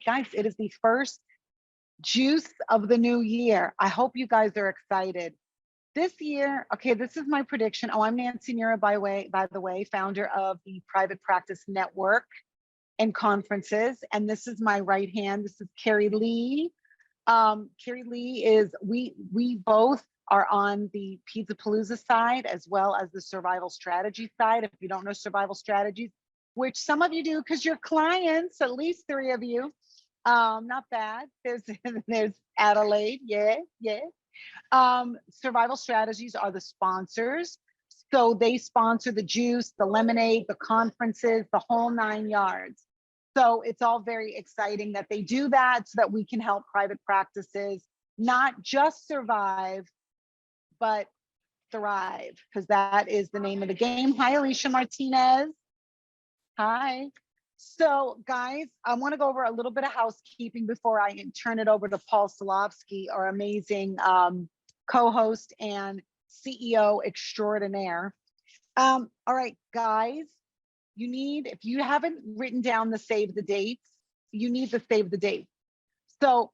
guys, it is the first juice of the new year. I hope you guys are excited. This year, okay, this is my prediction. Oh, I'm Nancy Mura, by the way, founder of the Private Practice Network and Conferences. And this is my right hand. This is Carrie Lee. Carrie Lee is, we both are on the Pizza Palooza side as well as the survival strategy side. If you don't know survival strategies, which some of you do because you're clients, at least 3 of you. Not bad. There's Adelaide. Yeah. Survival strategies are the sponsors. So they sponsor the juice, the lemonade, the conferences, the whole 9 yards. So it's all very exciting that they do that so that we can help private practices not just survive, but thrive, because that is the name of the game. Hi, Alicia Martinez. Hi. So guys, I want to go over a little bit of housekeeping before I turn it over to Paul Silovsky, our amazing co-host and CEO extraordinaire. All right, guys, you need, if you haven't written down the save the dates, you need to save the date. So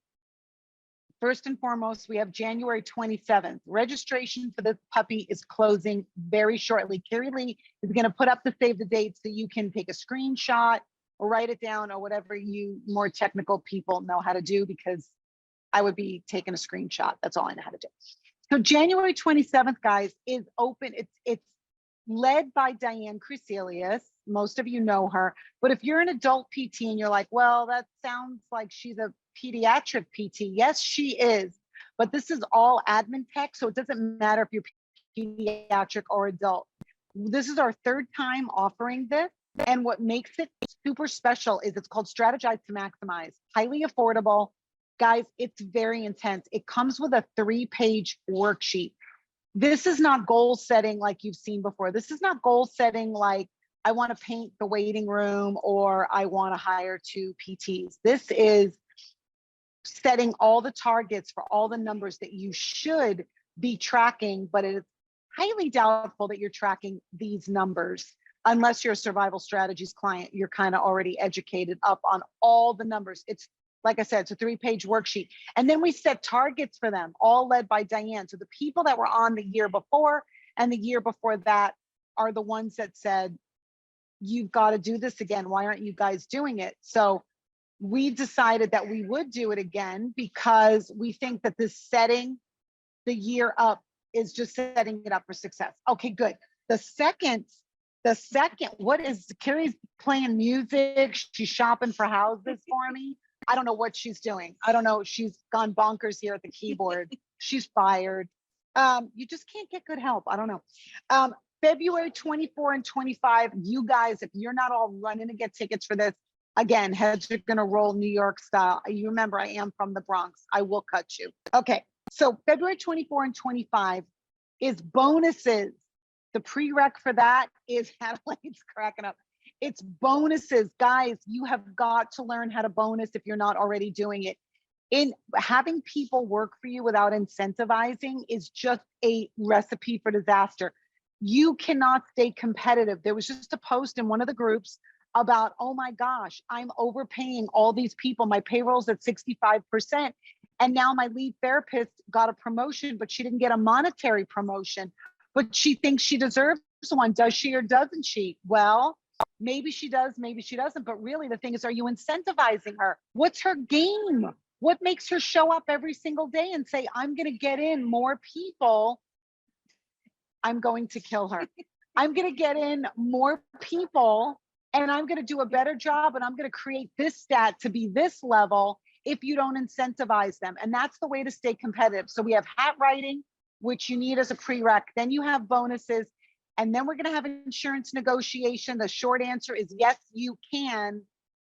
first and foremost, we have January 27th. Registration for this puppy is closing very shortly. Carrie Lee is going to put up the save the date so you can take a screenshot or write it down or whatever you more technical people know how to do, because I would be taking a screenshot. That's all I know how to do. So January 27th, guys, is open. It's led by Diane Crecelius. Most of you know her, but if you're an adult PT and you're like, well, that sounds like she's a pediatric PT. Yes, she is, but this is all admin tech. So it doesn't matter if you're pediatric or adult. This is our 3rd time offering this. And what makes it super special is it's called Strategize to Maximize. Highly affordable. Guys, it's very intense. It comes with a 3-page worksheet. This is not goal setting like you've seen before. This is not goal setting like I want to paint the waiting room or I want to hire 2 PTs. This is setting all the targets for all the numbers that you should be tracking, but it is highly doubtful that you're tracking these numbers unless you're a survival strategies client. You're kind of already educated up on all the numbers. It's, like I said, it's a 3-page worksheet. And then we set targets for them, all led by Diane. So the people that were on the year before and the year before that are the ones that said, you've got to do this again. Why aren't you guys doing it? So we decided that we would do it again because we think that this setting the year up is just setting it up for success. Okay, good. The second, what is, Carrie's playing music. She's shopping for houses for me. I don't know what she's doing. I don't know. She's gone bonkers here at the keyboard. She's fired. You just can't get good help. I don't know. February 24 and 25, you guys, if you're not all running to get tickets for this, again, heads are going to roll New York style. You remember, I am from the Bronx. I will cut you. Okay, so February 24 and 25 is bonuses. The prereq for that is, Adelaide's cracking up. It's bonuses. Guys, you have got to learn how to bonus if you're not already doing it. In having people work for you without incentivizing is just a recipe for disaster. You cannot stay competitive. There was just a post in one of the groups about, oh my gosh, I'm overpaying all these people. My payroll's at 65%. And now my lead therapist got a promotion, but she didn't get a monetary promotion, but she thinks she deserves one. Does she or doesn't she? Well, maybe she does, maybe she doesn't. But really the thing is, are you incentivizing her? What's her game? What makes her show up every single day and say, I'm going to get in more people? I'm going to kill her. I'm going to get in more people and I'm going to do a better job and I'm going to create this stat to be this level if you don't incentivize them. And that's the way to stay competitive. So we have hat writing, which you need as a prereq. Then you have bonuses. And then we're going to have insurance negotiation. The short answer is yes, you can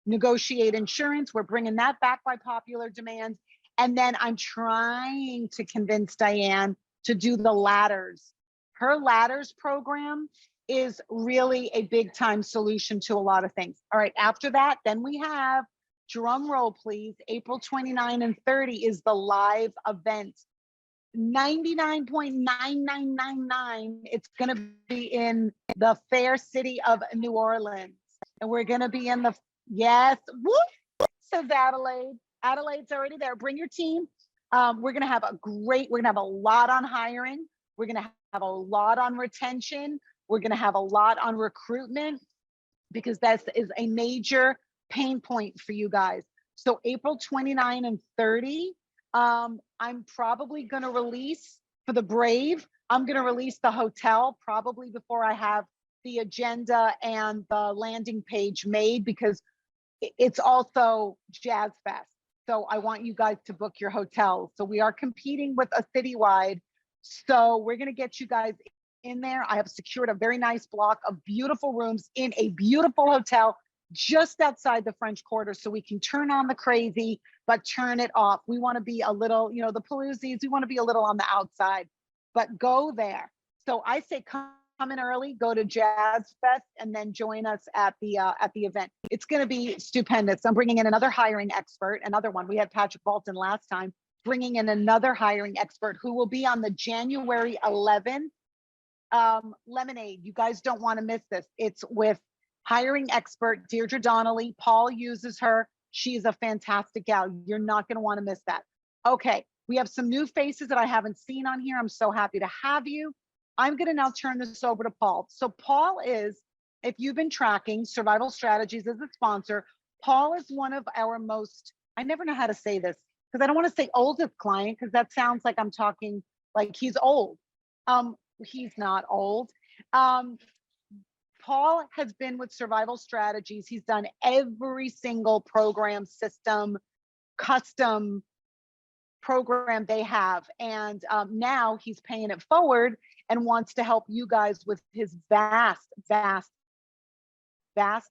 negotiate insurance. We're bringing that back by popular demand. And then I'm trying to convince Diane to do the ladders. Her ladders program is really a big time solution to a lot of things. All right, after that, then we have, drum roll please, April 29 and 30 is the live event. 99.9999. It's going to be in the fair city of New Orleans. And we're going to be in the, yes, whoop. says Adelaide. Adelaide's already there. Bring your team. We're going to have a lot on hiring. We're going to have a lot on retention. We're going to have a lot on recruitment, because that is a major pain point for you guys. So April 29 and 30, I'm probably going to release for the Brave. I'm going to release the hotel probably before I have the agenda and the landing page made, because it's also Jazz Fest. So I want you guys to book your hotels. So we are competing with a citywide. So we're going to get you guys in there. I have secured a very nice block of beautiful rooms in a beautiful hotel just outside the French Quarter, so we can turn on the crazy, but turn it off. We want to be a little, the Paloozies, we want to be a little on the outside, but go there. So I say come in early, go to Jazz Fest, and then join us at the event. It's going to be stupendous. I'm bringing in another hiring expert, another one. We had Patrick Bolton last time, bringing in another hiring expert who will be on the January 11th Lemonade. You guys don't want to miss this. It's with hiring expert Deirdre Donnelly. Paul uses her. She's a fantastic gal. You're not going to want to miss that. Okay, we have some new faces that I haven't seen on here. I'm so happy to have you. I'm going to now turn this over to Paul. So Paul is, if you've been tracking Survival Strategies as a sponsor, Paul is one of our most, I never know how to say this, because I don't want to say oldest client, because that sounds like I'm talking like he's old. He's not old. Paul has been with Survival Strategies. He's done every single program, system, custom program they have. And now he's paying it forward and wants to help you guys with his vast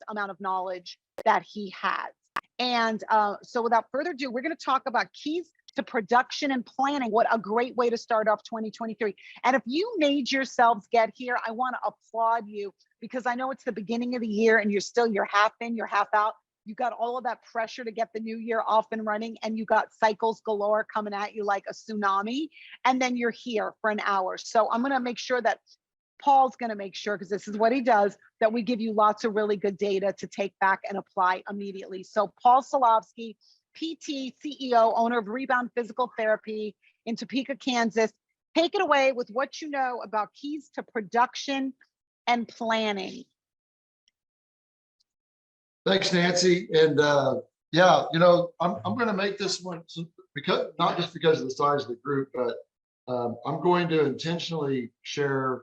amount of knowledge that he has. And so without further ado, we're going to talk about keys to production and planning. What a great way to start off 2023. And if you made yourselves get here, I want to applaud you, because I know it's the beginning of the year and you're half in, you're half out. You got all of that pressure to get the new year off and running, and you got cycles galore coming at you like a tsunami, and then you're here for an hour. So I'm going to make sure that Paul's going to make sure, because this is what he does, that we give you lots of really good data to take back and apply immediately. So Paul Silovsky, PT, CEO, owner of Rebound Physical Therapy in Topeka, Kansas. Take it away with what you know about keys to production and planning. Thanks, Nancy. And yeah, I'm going to make this one, because not just because of the size of the group, but I'm going to intentionally share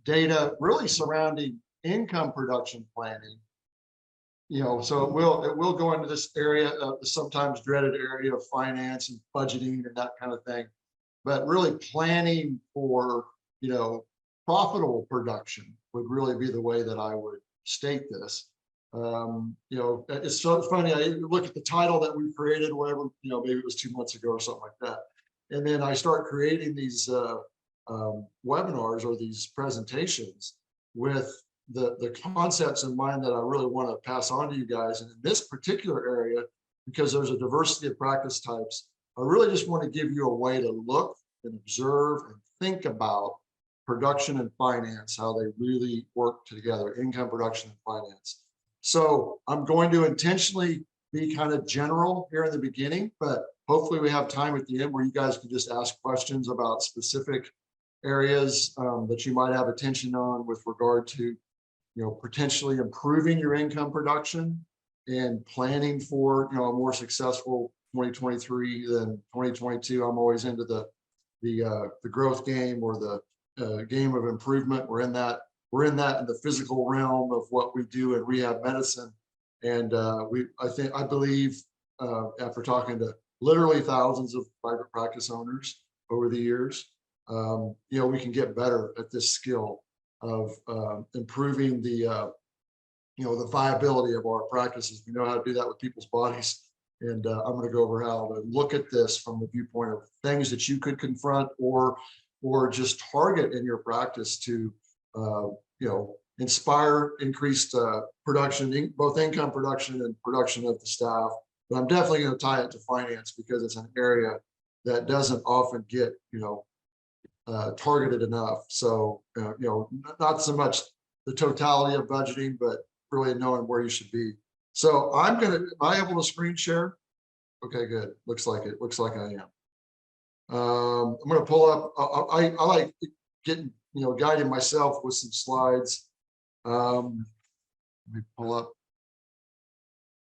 data really surrounding income production planning. So it will go into this area, the sometimes dreaded area of finance and budgeting and that kind of thing, but really planning for, profitable production would really be the way that I would state this. It's so funny. I look at the title that we created, whatever, maybe it was 2 months ago or something like that. And then I start creating these webinars or these presentations with the concepts in mind that I really want to pass on to you guys. And in this particular area, because there's a diversity of practice types, I really just want to give you a way to look and observe and think about production and finance, how they really work together, income production and finance. So I'm going to intentionally be kind of general here in the beginning, but hopefully we have time at the end where you guys can just ask questions about specific areas that you might have attention on with regard to, potentially improving your income production and planning for, a more successful 2023 than 2022. I'm always into the growth game, or the game of improvement. We're in that in the physical realm of what we do in rehab medicine. And I believe after talking to literally thousands of private practice owners over the years, we can get better at this skill of improving the viability of our practices. We know how to do that with people's bodies. And I'm going to go over how to look at this from the viewpoint of things that you could confront or just target in your practice to, inspire increased production, both income production and production of the staff. But I'm definitely going to tie it to finance, because it's an area that doesn't often get, targeted enough. So, not so much the totality of budgeting, but really knowing where you should be. So am I able to screen share? Okay, good. Looks like it. Looks like I am. I'm going to pull up. I like getting, guiding myself with some slides. Let me pull up.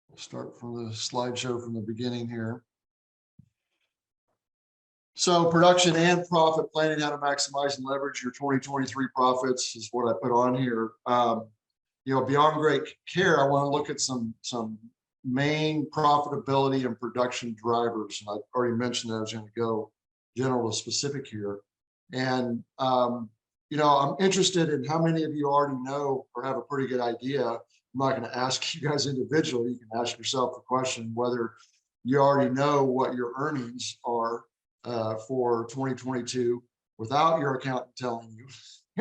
We'll start from the slideshow from the beginning here. So production and profit planning, how to maximize and leverage your 2023 profits is what I put on here. Beyond great care, I want to look at some main profitability and production drivers. And I've already mentioned that I was going to go general to specific here. And, I'm interested in how many of you already know or have a pretty good idea. I'm not going to ask you guys individually. You can ask yourself the question whether you already know what your earnings are for 2022 without your accountant telling you.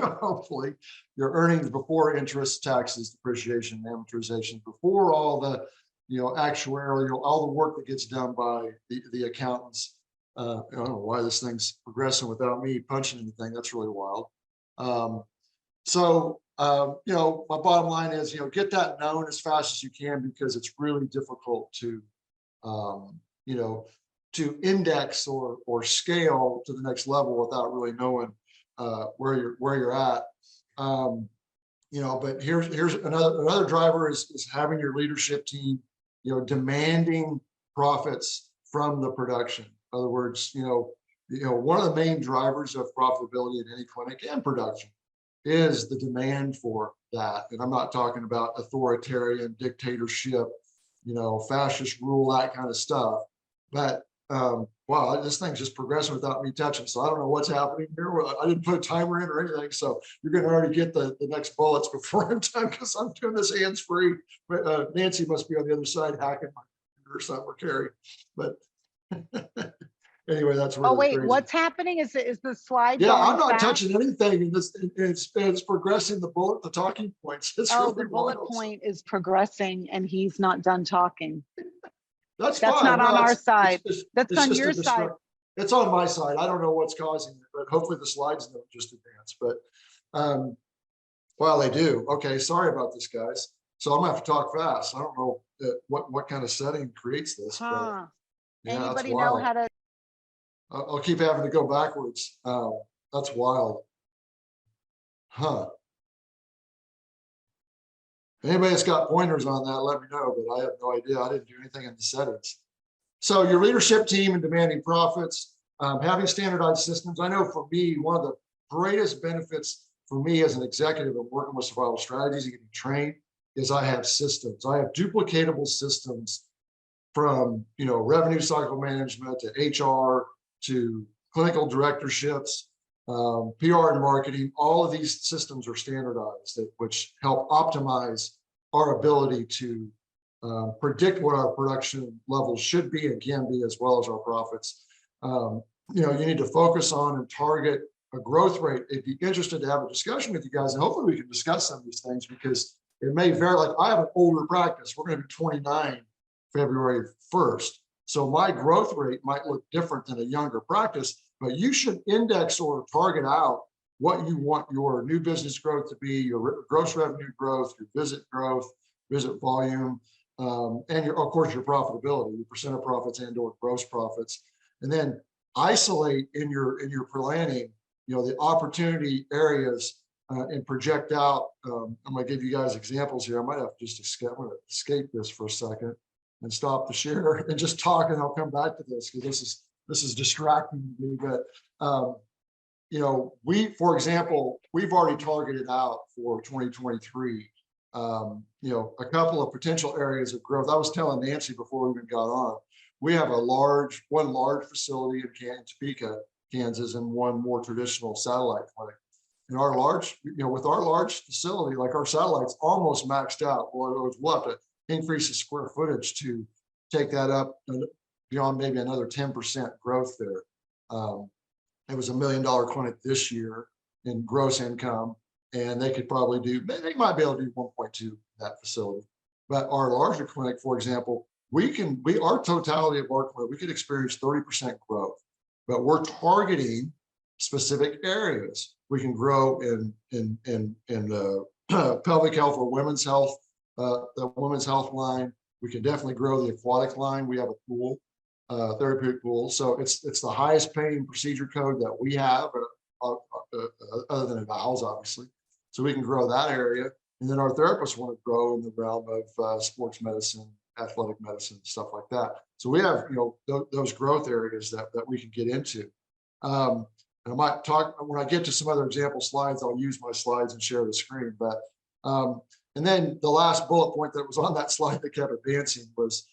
Hopefully your earnings before interest, taxes, depreciation, amortization, before all the actuarial, all the work that gets done by the accountants. I don't know why this thing's progressing without me punching anything. That's really wild. My bottom line is, get that known as fast as you can, because it's really difficult to, to index or scale to the next level without really knowing where you're at. But here's another driver is having your leadership team, demanding profits from the production. In other words, one of the main drivers of profitability in any clinic and production is the demand for that. And I'm not talking about authoritarian dictatorship, fascist rule, that kind of stuff. But wow, this thing's just progressing without me touching. So I don't know what's happening here. I didn't put a timer in or anything. So you're going to already get the next bullets before I'm done, because I'm doing this hands-free. But Nancy must be on the other side hacking my computer or something, or Carrie. But anyway, that's really wait, crazy. what's happening? Is the slide? Yeah, going I'm not fast? touching anything. It's progressing the talking points. It's really the bullet wild. point is progressing and he's not done talking. That's That's fine. not on our side. That's on just your side. It's on my side. I don't know what's causing it, but hopefully the slides don't just advance. But well, they do. Okay, sorry about this, guys. So I'm gonna have to talk fast. I don't know what kind of setting creates this. But, yeah, Anybody know how to? I'll keep having to go backwards. That's wild. Huh. Anybody that's got pointers on that, let me know, but I have no idea. I didn't do anything in the settings. So your leadership team and demanding profits, having standardized systems. I know for me, one of the greatest benefits for me as an executive of working with survival strategies and getting trained is I have systems. I have duplicatable systems from, revenue cycle management to HR to clinical directorships, PR and marketing. All of these systems are standardized, which help optimize our ability to predict what our production levels should be and can be, as well as our profits. You need to focus on and target a growth rate. I'd be interested to have a discussion with you guys, and hopefully we can discuss some of these things, because it may vary. Like, I have an older practice. We're going to be 29 February 1st. So my growth rate might look different than a younger practice, but you should index or target out what you want your new business growth to be, your gross revenue growth, your visit growth, visit volume, and of course, your profitability, your percent of profits and or gross profits. And then isolate in your planning, the opportunity areas and project out. I'm going to give you guys examples here. I might have to just escape this for a second and stop the share and just talk, and I'll come back to this, because this is distracting me. But for example, we've already targeted out for 2023 a couple of potential areas of growth. I was telling Nancy before we even got on, we have one large facility in Topeka, Kansas, and one more traditional satellite clinic. And our large, with our large facility, like our satellite's almost maxed out. Well, we'll have to increase the square footage to take that up beyond maybe another 10% growth there. It was $1 million clinic this year in gross income, and they could probably they might be able to do 1.2 that facility. But our larger clinic, for example, our totality of our clinic, we could experience 30% growth, but we're targeting specific areas. We can grow in pelvic health or women's health, the women's health line. We can definitely grow the aquatic line. We have a pool, therapeutic pool. So it's the highest paying procedure code that we have, other than bowels, obviously. So we can grow that area. And then our therapists want to grow in the realm of sports medicine, athletic medicine, stuff like that. So we have, those growth areas that we can get into. And I might talk, when I get to some other example slides, I'll use my slides and share the screen. But and then the last bullet point that was on that slide that kept advancing was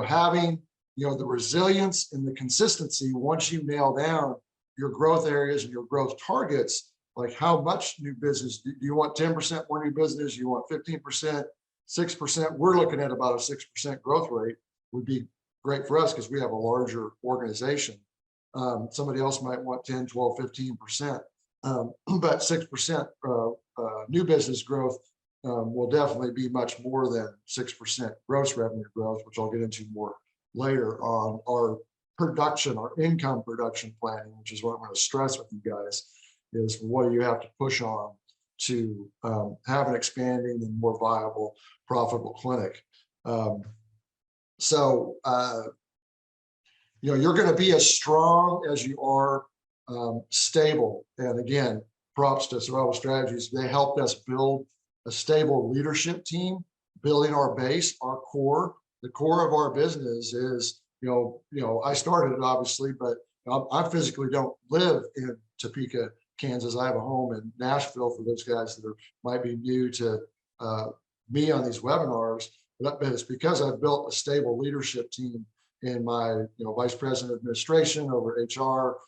having the resilience and the consistency. Once you nail down your growth areas and your growth targets, like how much new business do you want? 10% more new business? You want 15%, 6%? We're looking at about a 6% growth rate would be great for us because we have a larger organization. Somebody else might want 10, 12, 15%, but 6% new business growth will definitely be much more than 6% gross revenue growth, which I'll get into more later on our production, our income production planning, which is what I'm going to stress with you guys, is what do you have to push on to have an expanding and more viable, profitable clinic. You're going to be as strong as you are stable. And again, props to Survival Strategies. They helped us build a stable leadership team, building our base, our core. The core of our business is, I started it obviously, but I physically don't live in Topeka, Kansas. I have a home in Nashville for those guys that might be new to me on these webinars. But it's because I've built a stable leadership team in my vice president of administration, over HR,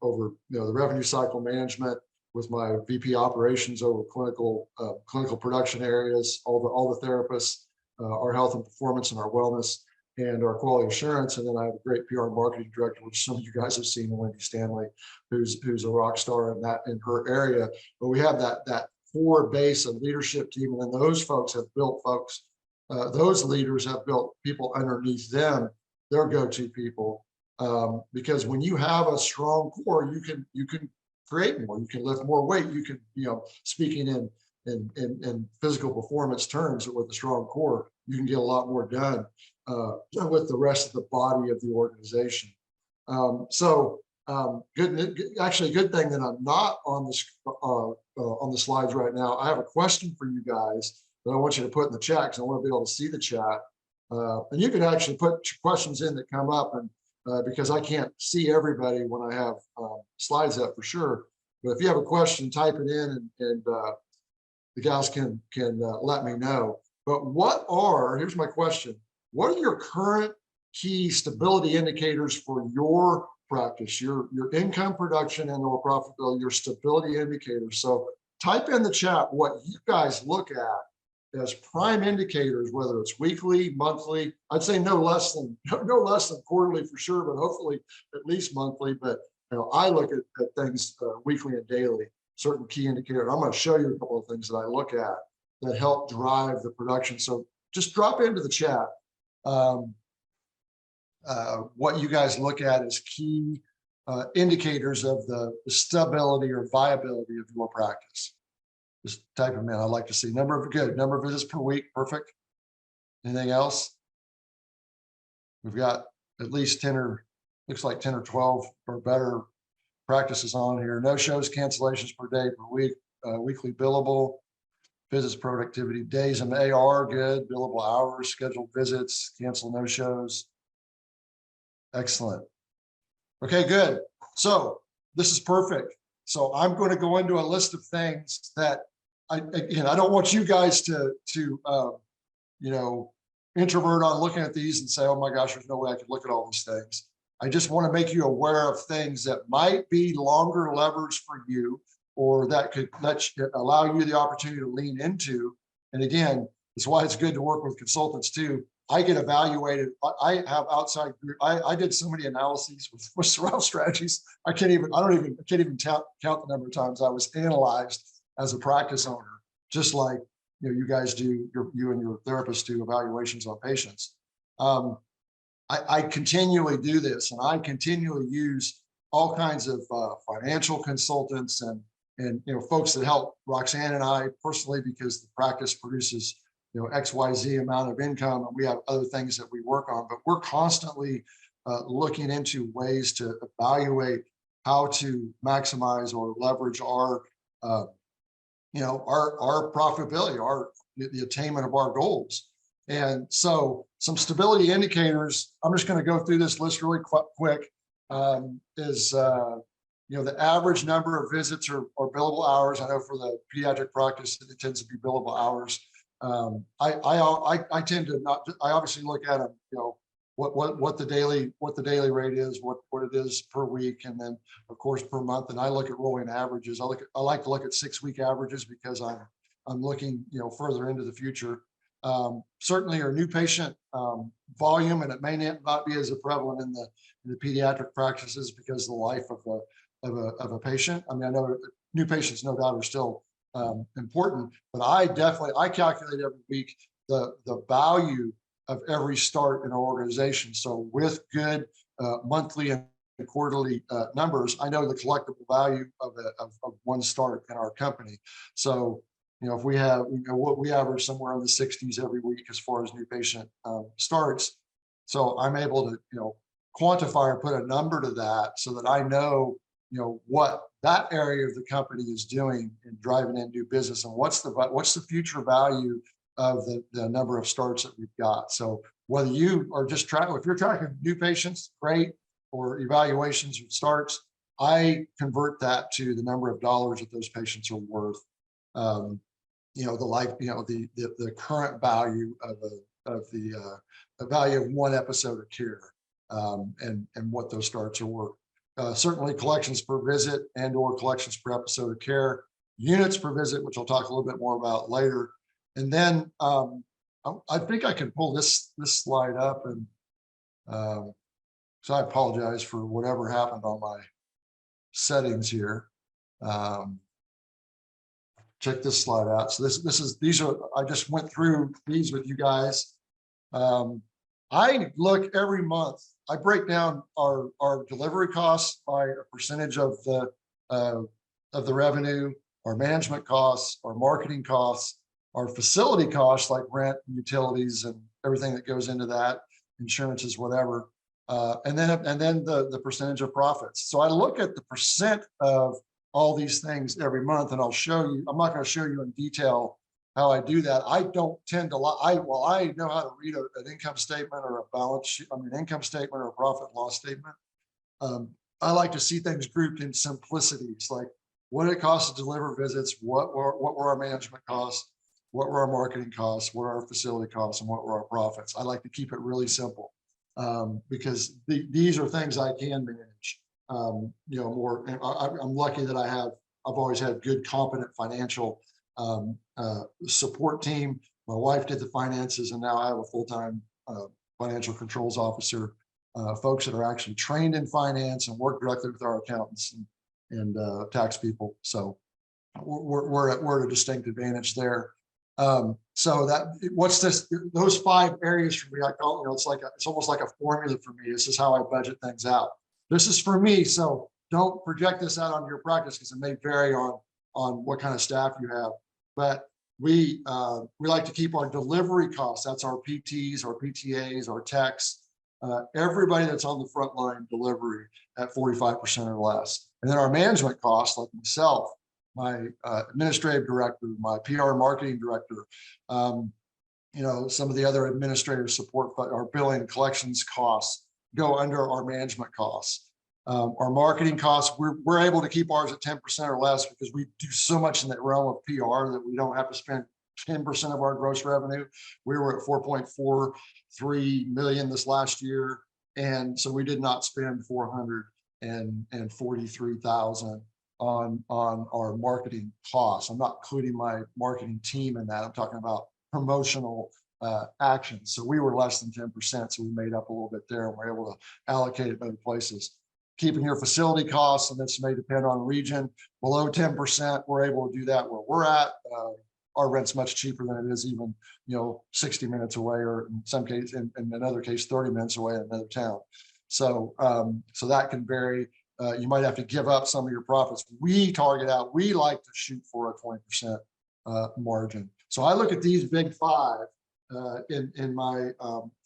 over the revenue cycle management, with my VP operations over clinical production areas, all the therapists, our health and performance and our wellness, and our quality assurance. And then I have a great PR and marketing director, which some of you guys have seen, Wendy Stanley, who's a rock star in her area. But we have that core base of leadership team, and then those folks have built those leaders have built people underneath them, their go-to people, because when you have a strong core, you can create more, you can lift more weight, you can, speaking in physical performance terms, with a strong core, you can get a lot more done with the rest of the body of the organization. Good thing that I'm not on the slides right now. I have a question for you guys that I want you to put in the chat, because I want to be able to see the chat. And you can actually put questions in that come up, and because I can't see everybody when I have slides up for sure. But if you have a question, type it in, and the guys can let me know. But here's my question: what are your current key stability indicators for your practice, your income production and or profitability, your stability indicators? So type in the chat what you guys look at as prime indicators, whether it's weekly, monthly. I'd say no less than quarterly for sure, but hopefully at least monthly. But I look at things weekly and daily, certain key indicators. I'm going to show you a couple of things that I look at that help drive the production. So just drop into the chat what you guys look at as key indicators of the stability or viability of your practice. Just type them in. I'd like to see number of visits per week. Perfect. Anything else? We've got at least 10 or 12 or better practices on here. No shows, cancellations per day per week, weekly billable, visits productivity, days in AR, good, billable hours, scheduled visits, cancel no shows. Excellent. Okay, good. So this is perfect. So I'm going to go into a list of things that I don't want you guys to introvert on looking at these and say, oh my gosh, there's no way I could look at all these things. I just want to make you aware of things that might be longer levers for you, or that could allow you the opportunity to lean into. And again, that's why it's good to work with consultants too. I get evaluated. I have outside group. I did so many analyses with Survival Strategies. I can't even count the number of times I was analyzed as a practice owner, just like you guys do, you and your therapists do evaluations on patients. I continually do this, and I continually use all kinds of financial consultants and folks that help Roxanne and I personally, because the practice produces XYZ amount of income, and we have other things that we work on, but we're constantly looking into ways to evaluate how to maximize or leverage our our profitability, the attainment of our goals. And so some stability indicators, I'm just going to go through this list really quick, is the average number of visits or billable hours. I know for the pediatric practice, it tends to be billable hours. I tend to not, I obviously look at them, what the daily rate is, what it is per week, and then of course per month. And I look at rolling averages. I like to look at 6-week averages because I'm looking further into the future. Certainly our new patient volume, and it may not be as prevalent in the pediatric practices because of the life of a patient. I mean, I know new patients no doubt are still important, but I calculate every week the value of every start in our organization. So with good monthly and quarterly numbers, I know the collectible value of one start in our company. So if we have, what we average somewhere in the 60s every week as far as new patient starts. So I'm able to, quantify or put a number to that so that I know, what that area of the company is doing in driving in new business, and what's the future value of the number of starts that we've got. So whether you are just tracking, if you're tracking new patients, great, or evaluations or starts, I convert that to the number of dollars that those patients are worth. The current value of the value of one episode of care, and what those starts are worth. Certainly collections per visit and or collections per episode of care, units per visit, which I'll talk a little bit more about later. And then I think I can pull this slide up, and so I apologize for whatever happened on my settings here. Check this slide out. So I just went through these with you guys. I look every month. I break down our delivery costs by a percentage of the revenue, our management costs, our marketing costs, our facility costs like rent and utilities and everything that goes into that, insurances, whatever, and then the percentage of profits. So I look at the percent of all these things every month, and I'll show you. I'm not going to show you in detail how I do that. I don't tend to I know how to read an income statement or a balance sheet, income statement or a profit and loss statement. I like to see things grouped in simplicities, like what did it cost to deliver visits, what were our management costs, what were our marketing costs, what are our facility costs, and what were our profits. I like to keep it really simple, because these are things I can manage. More. I'm lucky that I've always had good, competent financial support team. My wife did the finances, and now I have a full-time financial controls officer, folks that are actually trained in finance and work directly with our accountants and tax people. So we're at a distinct advantage there. So those 5 areas for me, I call, it's almost like a formula for me. This is how I budget things out. This is for me, so don't project this out on your practice because it may vary on what kind of staff you have. But we like to keep our delivery costs. That's our PTs, our PTAs, our techs, everybody that's on the front line delivery at 45% or less. And then our management costs, like myself, my administrative director, my PR marketing director, some of the other administrative support, but our billing collections costs go under our management costs. Our marketing costs, we're able to keep ours at 10% or less because we do so much in that realm of PR that we don't have to spend 10% of our gross revenue. We were at 4.43 million this last year. And so we did not spend 443,000 on our marketing costs. I'm not including my marketing team in that. I'm talking about promotional actions. So we were less than 10%. So we made up a little bit there, and we're able to allocate it other places. Keeping your facility costs, and this may depend on region, below 10%, we're able to do that where we're at. Our rent's much cheaper than it is even, 60 minutes away, or in some cases, in another case, 30 minutes away in another town. So, so that can vary. You might have to give up some of your profits. We like to shoot for a 20% margin. So I look at these big five in my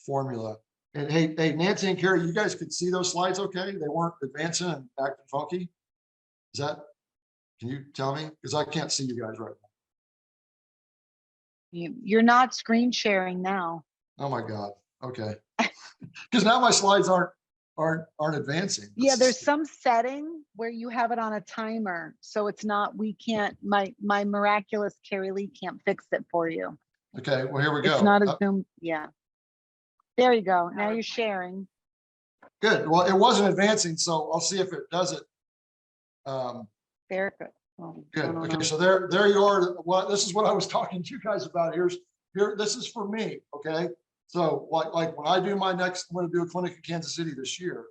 formula. And hey, Nancy and Carrie, you guys could see those slides okay? They weren't advancing and acting funky? Is that, can you tell me? Because I can't see you guys right You're not screen sharing now. now. Oh my God. Okay. Because now my slides aren't advancing. Yeah, there's some setting where you have it on a timer. So it's not, we can't, my miraculous Carrie Lee can't fix it for you. Okay, well, here we It's go. not a Zoom. Yeah. There you go. Now you're sharing. Good. Well, it wasn't advancing, so I'll see if it does it. Very good. Oh, Good. no, Okay, no. so there you are. What this is what I was talking to you guys about. Here. This is for me. Okay. So like when I do my next, I'm going to do a clinic in Kansas City this year.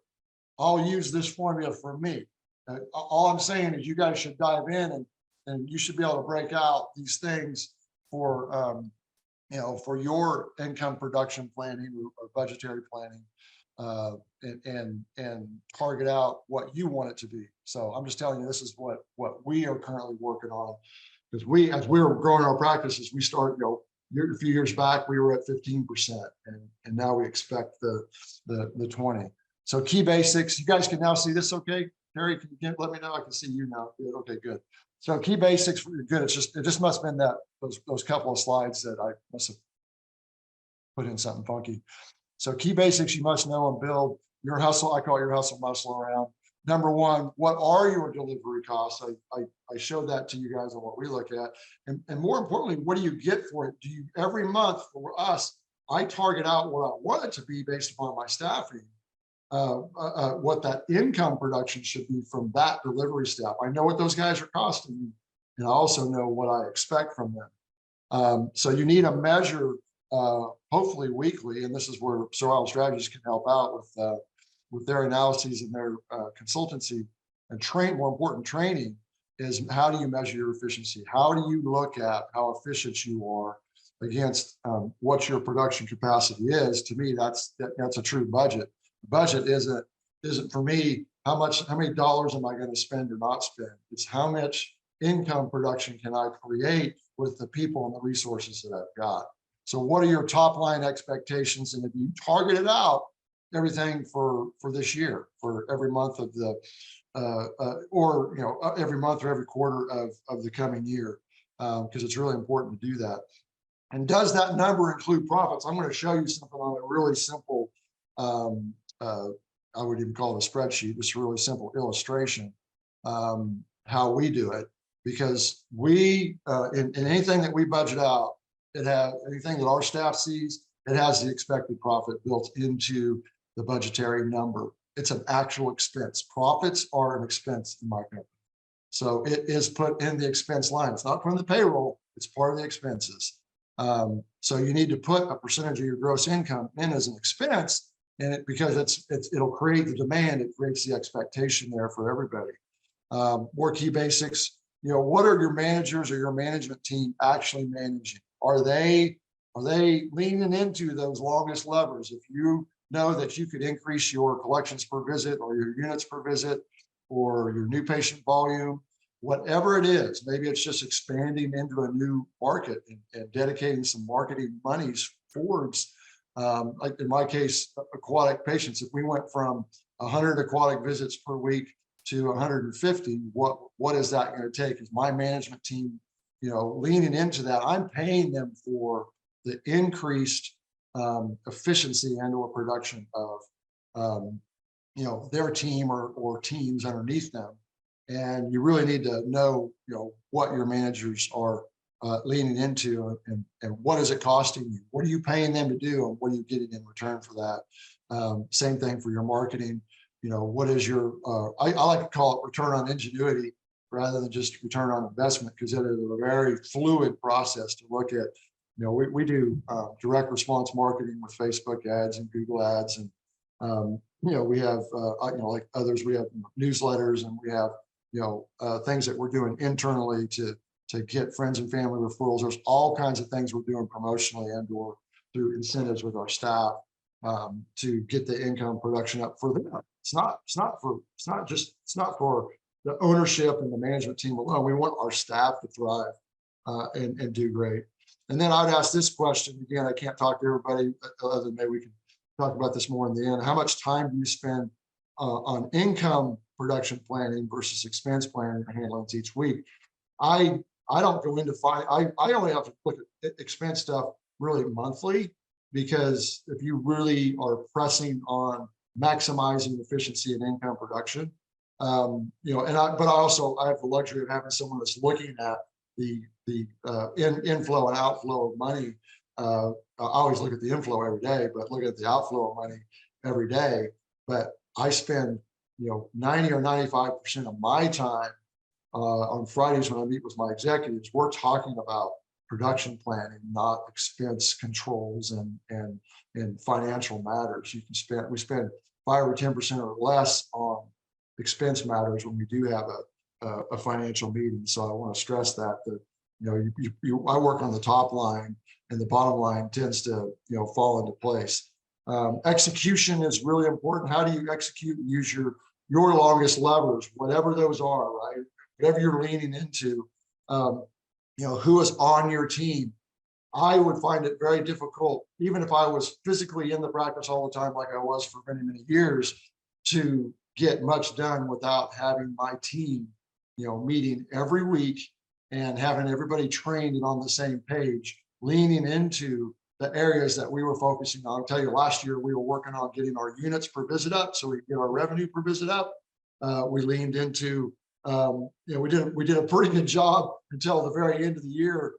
I'll use this formula for me. All I'm saying is you guys should dive in and you should be able to break out these things for for your income production planning or budgetary planning, and target out what you want it to be. So I'm just telling you, this is what we are currently working on, because as we were growing our practices, we started, a few years back, we were at 15%, and now we expect the 20. So key basics, you guys can now see this, okay? Terry, can you let me know? I can see you now. Good. Okay, good. So key basics, good. It just must have been those couple of slides that I must have put in something funky. So key basics you must know and build your hustle. I call it your hustle muscle around. Number one, what are your delivery costs? I showed that to you guys on what we look at. And more importantly, what do you get for it? Do you every month for us, I target out what I want it to be based upon my staffing. What that income production should be from that delivery staff. I know what those guys are costing me, and I also know what I expect from them. So you need a measure, hopefully weekly, and this is where Survival Strategies can help out with their analyses and their consultancy and more important training is how do you measure your efficiency? How do you look at how efficient you are against what your production capacity is? To me, that's a true budget. Budget isn't for me how many dollars am I going to spend or not spend. It's how much income production can I create with the people and the resources that I've got. So what are your top line expectations? And if you target it out, everything for this year, for every month of the every month or every quarter of the coming year, because it's really important to do that. And does that number include profits? I'm going to show you something on a really simple I would even call it a spreadsheet. It's a really simple illustration, how we do it, because we, in anything that we budget out, it has anything that our staff sees, it has the expected profit built into the budgetary number. It's an actual expense. Profits are an expense in my company. So it is put in the expense line. It's not from the payroll, it's part of the expenses. So you need to put a percentage of your gross income in as an expense, and because it'll create the demand, it creates the expectation there for everybody. More key basics, what are your managers or your management team actually managing? Are they leaning into those longest levers? If you know that you could increase your collections per visit or your units per visit or your new patient volume, whatever it is, maybe it's just expanding into a new market and dedicating some marketing monies towards, like in my case, aquatic patients. If we went from 100 aquatic visits per week to 150, what is that going to take? Is my management team, leaning into that? I'm paying them for the increased efficiency and or production of their team or teams underneath them. And you really need to know what your managers are leaning into, and what is it costing you? What are you paying them to do, and what are you getting in return for that? Same thing for your marketing. What is your I like to call it return on ingenuity rather than just return on investment, because it is a very fluid process to look at. We do direct response marketing with Facebook ads and Google ads, and we have like others, we have newsletters, and we have things that we're doing internally to get friends and family referrals. There's all kinds of things we're doing promotionally and or through incentives with our staff to get the income production up for them. It's not for the ownership and the management team alone. We want our staff to thrive and do great. And then I'd ask this question again. I can't talk to everybody, other than maybe we can talk about this more in the end. How much time do you spend on income production planning versus expense planning and handling each week? I don't go into I only have to look at expense stuff really monthly, because if you really are pressing on maximizing efficiency and income production, you know, but I have the luxury of having someone that's looking at the inflow and outflow of money. I always look at the inflow every day, but look at the outflow of money every day. But I spend, you know, 90 or 95% of my time on Fridays when I meet with my executives. We're talking about production planning, not expense controls and financial matters. We spend 5 or 10% or less on expense matters when we do have a financial meeting. So I want to stress that you know, I work on the top line, and the bottom line tends to, you know, fall into place. Execution is really important. How do you execute and use your longest levers, whatever those are, right? Whatever you're leaning into, you know, who is on your team. I would find it very difficult, even if I was physically in the practice all the time, like I was for many, many years, to get much done without having my team, you know, meeting every week and having everybody trained and on the same page, leaning into the areas that we were focusing on. I'll tell you, last year we were working on getting our units per visit up so we get our revenue per visit up. We leaned into, you know, we did a pretty good job until the very end of the year.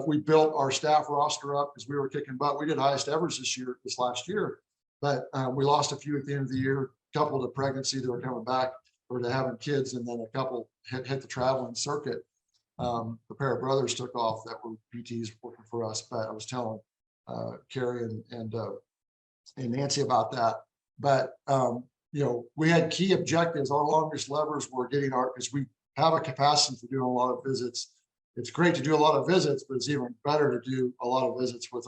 We built our staff roster up because we were kicking butt. We did highest evers this last year, but we lost a few at the end of the year, a couple to pregnancy that were coming back, or to having kids, and then a couple hit the traveling circuit. A pair of brothers took off that were PTs working for us, but I was telling Carrie and Nancy about that. But you know, we had key objectives. Our longest levers were getting because we have a capacity for doing a lot of visits. It's great to do a lot of visits, but it's even better to do a lot of visits with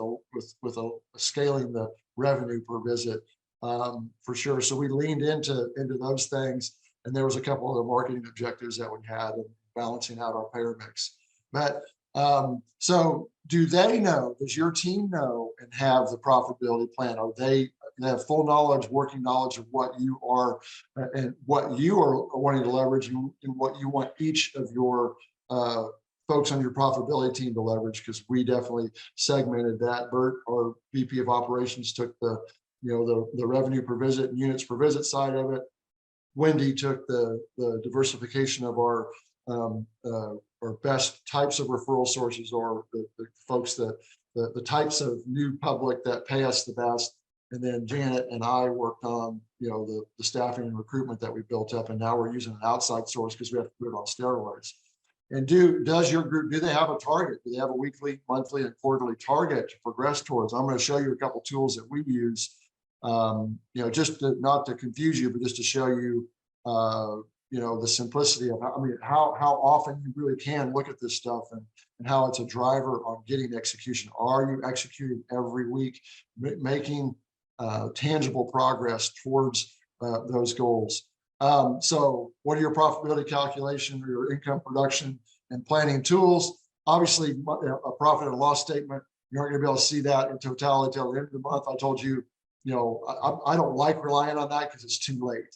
scaling the revenue per visit, for sure. So we leaned into those things, and there was a couple of the marketing objectives that we had and balancing out our payer mix. But so do they know? Does your team know and have the profitability plan? Are they have full knowledge, working knowledge of what you are and what you are wanting to leverage, and what you want each of your folks on your profitability team to leverage? Because we definitely segmented that. Bert, our VP of operations, took the revenue per visit and units per visit side of it. Wendy took the diversification of our best types of referral sources, or the folks that the types of new public that pay us the best. And then Janet and I worked on, you know, the staffing and recruitment that we built up, and now we're using an outside source because we have to put it on steroids. And does your group, do they have a target? Do they have a weekly, monthly, and quarterly target to progress towards? I'm going to show you a couple tools that we use, you know, just not to confuse you, but just to show you, you know, the simplicity of how often you really can look at this stuff, and how it's a driver on getting execution. Are you executing every week, making tangible progress towards those goals? So what are your profitability calculation or your income production and planning tools? Obviously, a profit and loss statement, you aren't going to be able to see that in totality until the end of the month. I told you, you know, I don't like relying on that because it's too late.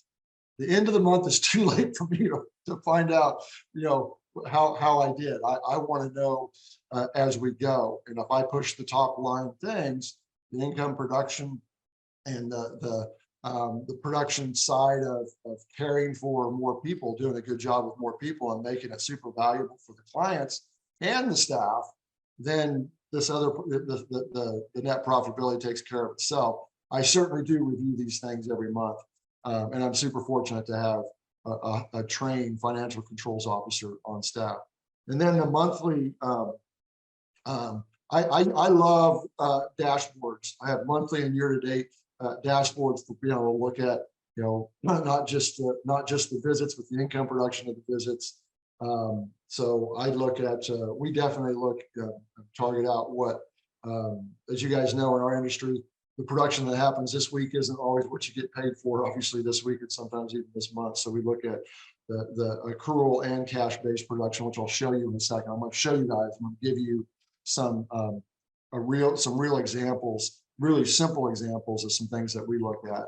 The end of the month is too late for me to find out, you know, how I did. I want to know as we go. And if I push the top line things, the income production and the production side of caring for more people, doing a good job with more people and making it super valuable for the clients and the staff, then this other, the net profitability takes care of itself. I certainly do review these things every month. And I'm super fortunate to have a trained financial controls officer on staff. And then the monthly, I love dashboards. I have monthly and year-to-date dashboards to be able to look at, you know, not just the visits, but the income production of the visits. So I look at, we definitely look, target out what, as you guys know, in our industry, the production that happens this week isn't always what you get paid for. Obviously this week and sometimes even this month. So we look at the accrual and cash-based production, which I'll show you in a second. I'm going to show you guys, I'm going to give you some real examples, really simple examples of some things that we look at.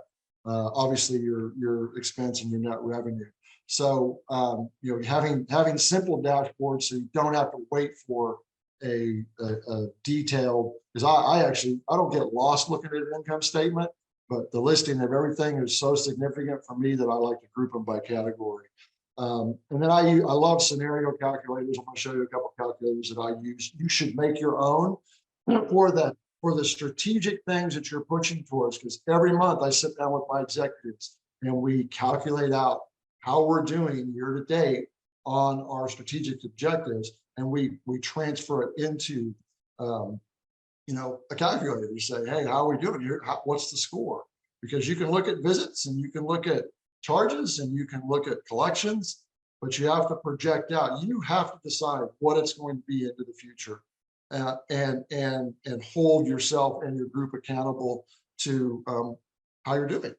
Obviously your expense and your net revenue. So you know, having simple dashboards so you don't have to wait for a detailed, because I don't get lost looking at an income statement, but the listing of everything is so significant for me that I like to group them by category. And then I love scenario calculators. I'm going to show you a couple of calculators that I use. You should make your own for the strategic things that you're pushing towards, because every month I sit down with my executives and we calculate out how we're doing year to date on our strategic objectives, and we transfer it into you know, a calculator. You say, hey, how are we doing here? What's the score? Because you can look at visits and you can look at charges and you can look at collections, but you have to project out. You have to decide what it's going to be into the future, and hold yourself and your group accountable to how you're doing.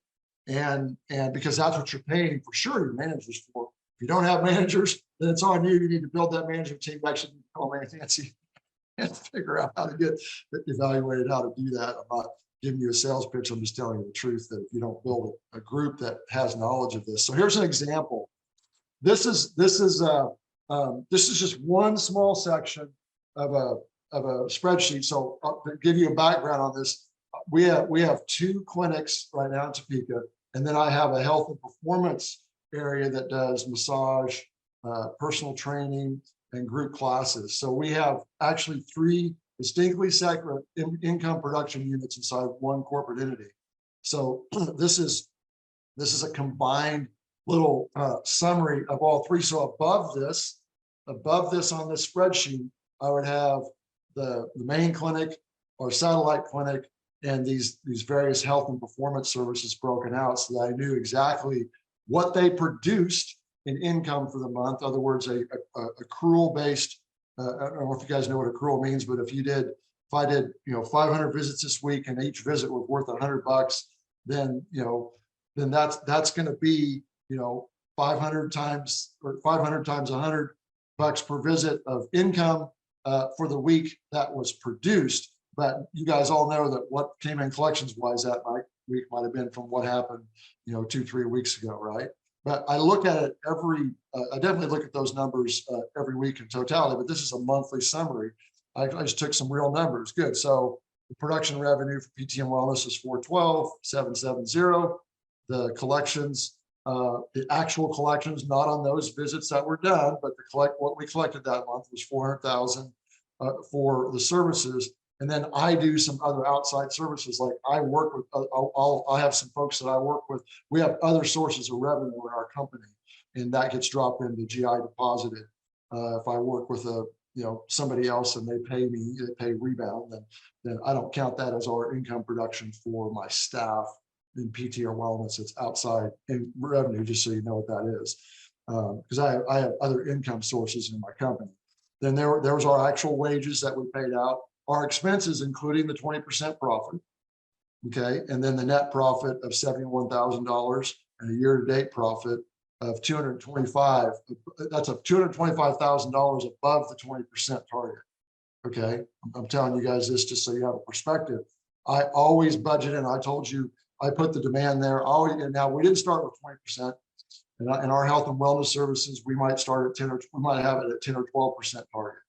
And because that's what you're paying for sure your managers for. If you don't have managers, then it's on you. You need to build that management team. Actually, call Nancy and figure out how to get evaluated, how to do that. I'm not giving you a sales pitch. I'm just telling you the truth that if you don't build a group that has knowledge of this. So here's an example. This is just one small section of a spreadsheet. So to give you a background on this, we have 2 clinics right now in Topeka, and then I have a health and performance area that does massage, personal training, and group classes. So we have actually 3 distinctly separate income production units inside one corporate entity. So this is a combined little summary of all 3. So above this on this spreadsheet, I would have the main clinic or satellite clinic and these various health and performance services broken out, so that I knew exactly what they produced in income for the month. In other words, a accrual based. I don't know if you guys know what accrual means, but if I did, you know, 500 visits this week and each visit was worth $100, then, you know, then that's going to be, you know, 500 times 100 bucks per visit of income for the week that was produced. But you guys all know that what came in collections wise that week might have been from what happened, you know, 2-3 weeks ago, right? But I look at it I definitely look at those numbers every week in totality, but this is a monthly summary. I just took some real numbers. Good. So the production revenue for PT and wellness is 412,770. The collections, the actual collections, not on those visits that were done, but what we collected that month was 400,000 for the services. And then I do some other outside services, like I work with, I have some folks that I work with. We have other sources of revenue in our company, and that gets dropped into GI deposited. If I work with somebody else and they pay Rebound, then I don't count that as our income production for my staff in PT or wellness. It's outside in revenue, just so you know what that is. Because I have other income sources in my company. Then there was our actual wages that we paid out. Our expenses, including the 20% profit, okay, and then the net profit of $71,000 and a year-to-date profit of 225. That's up $225,000 above the 20% target. Okay, I'm telling you guys this just so you have a perspective. I always budget, and I told you I put the demand there. And now we didn't start with 20%. In our health and wellness services, we might start at 10 or we might have it at 10 or 12% target.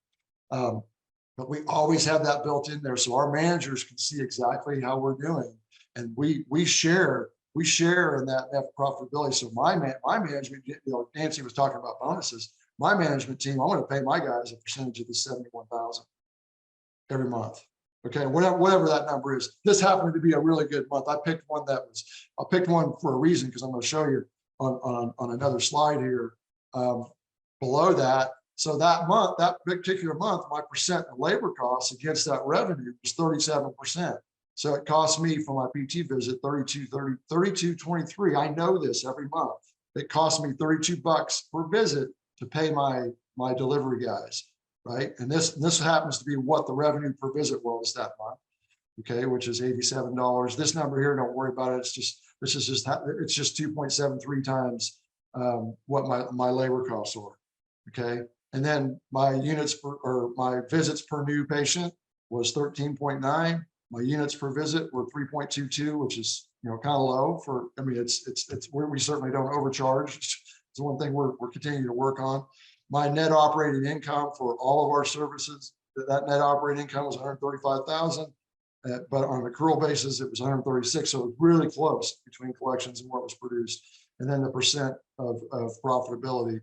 But we always have that built in there, so our managers can see exactly how we're doing, and we share in that profitability. So my management, you know, Nancy was talking about bonuses. My management team, I'm going to pay my guys a percentage of the 71,000 every month. Okay, whatever that number is. This happened to be a really good month. I picked one for a reason, because I'm going to show you on another slide here below that. So that month, that particular month, my percent of labor costs against that revenue was 37%. So it cost me for my PT visit $32.23. I know this every month. It cost me $32 per visit to pay my delivery guys, right? And this happens to be what the revenue per visit was that month, okay, which is $87. This number here, don't worry about it. It's just 2.73 times what my labor costs are, okay? And then my units per, or my visits per new patient was 13.9. My units per visit were 3.22, which is, you know, kind of low for, I mean, it's where we certainly don't overcharge. It's one thing we're continuing to work on. My net operating income for all of our services, that net operating income was 135,000. But on an accrual basis, it was 136. So it was really close between collections and what was produced. And then the percent of profitability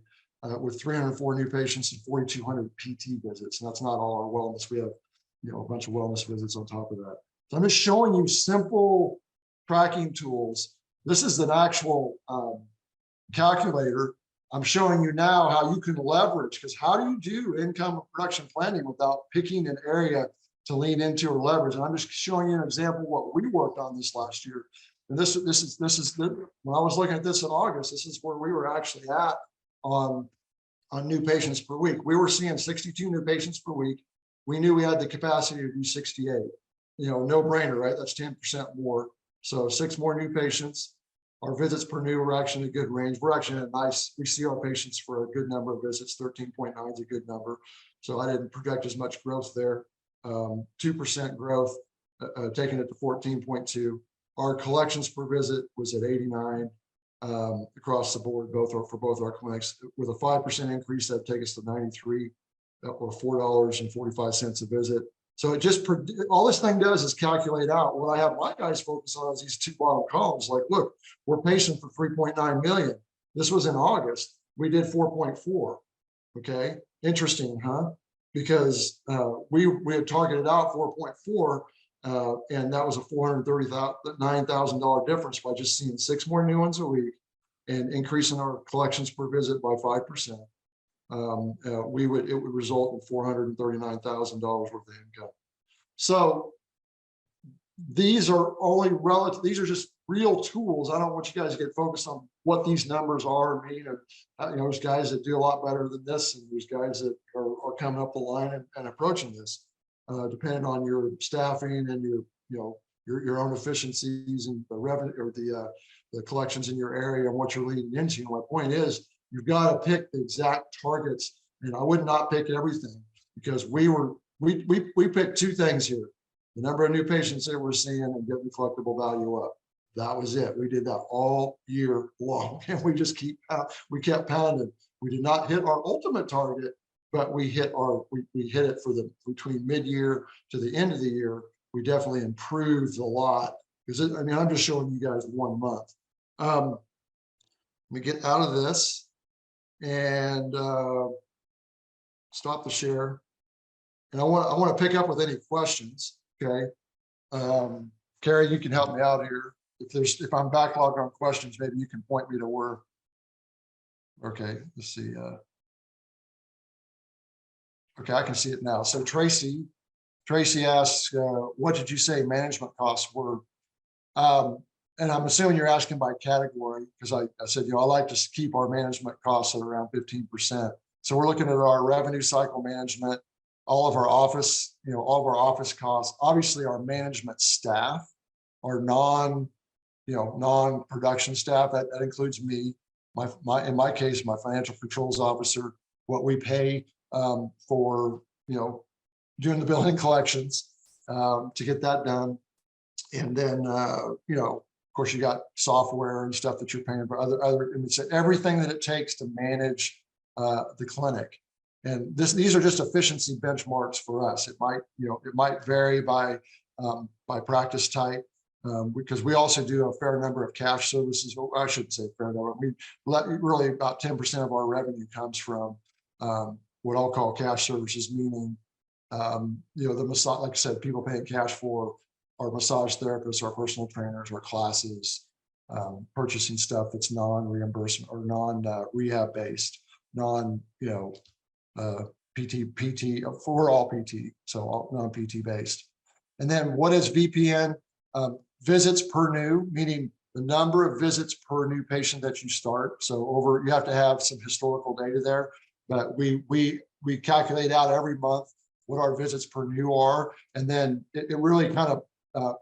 with 304 new patients and 4,200 PT visits. And that's not all our wellness. We have, you know, a bunch of wellness visits on top of that. So I'm just showing you simple tracking tools. This is an actual calculator. I'm showing you now how you can leverage, because how do you do income and production planning without picking an area to lean into or leverage? And I'm just showing you an example of what we worked on this last year. And this is when I was looking at this in August, this is where we were actually at on new patients per week. We were seeing 62 new patients per week. We knew we had the capacity to do 68. You know, no brainer, right? That's 10% more. So 6 more new patients. Our visits per new were actually in a good range. We're actually in a nice, we see our patients for a good number of visits. 13.9 is a good number. So I didn't project as much growth there. 2% growth, taking it to 14.2. Our collections per visit was at 89 across the board, for both our clinics. With a 5% increase, that'd take us to 93 or $4.45 a visit. So it just, all this thing does is calculate out. What I have my guys focus on is these 2 bottom columns. Like, look, we're pacing for 3.9 million. This was in August. We did 4.4. Okay, interesting, huh? Because we had targeted out 4.4, and that was a $439,000 difference by just seeing 6 more new ones a week and increasing our collections per visit by 5%. It would result in $439,000 worth of income. So these are only relative, these are just real tools. I don't want you guys to get focused on what these numbers are or mean. Or, you know, there's guys that do a lot better than this, and there's guys that are coming up the line and approaching this, depending on your staffing and your own efficiencies and the revenue or the collections in your area and what you're leading into. My point is, you've got to pick the exact targets, and I would not pick everything, because we picked 2 things here: the number of new patients that we're seeing and getting collectible value up. That was it. We did that all year long, and we just kept pounding. We did not hit our ultimate target, but we hit it for between mid-year to the end of the year. We definitely improved a lot, because I mean, I'm just showing you guys 1 month. Let me get out of this and stop the share. And I want to pick up with any questions. Okay, Carrie, you can help me out here. If I'm backlogged on questions, maybe you can point me to where. Okay, let's see. Okay, I can see it now. So Tracy asks, what did you say management costs were? And I'm assuming you're asking by category, because I said, I like to keep our management costs at around 15%. So we're looking at our revenue cycle management, all of our office costs. Obviously, our management staff, our non-production staff, that includes me, in my case, my financial controls officer, what we pay for, doing the billing collections to get that done. And then, of course, you got software and stuff that you're paying for, everything that it takes to manage the clinic. And these are just efficiency benchmarks for us. It might vary by practice type, because we also do a fair number of cash services. Well, I shouldn't say fair number. Really about 10% of our revenue comes from what I'll call cash services, meaning the massage, like I said, people paying cash for our massage therapists, our personal trainers, our classes, purchasing stuff that's non-reimbursement or non-rehab based, PT, for all PT, so all non-PT based. And then what is VPN? Visits per new, meaning the number of visits per new patient that you start. So you have to have some historical data there, but we calculate out every month what our visits per new are, and then it really kind of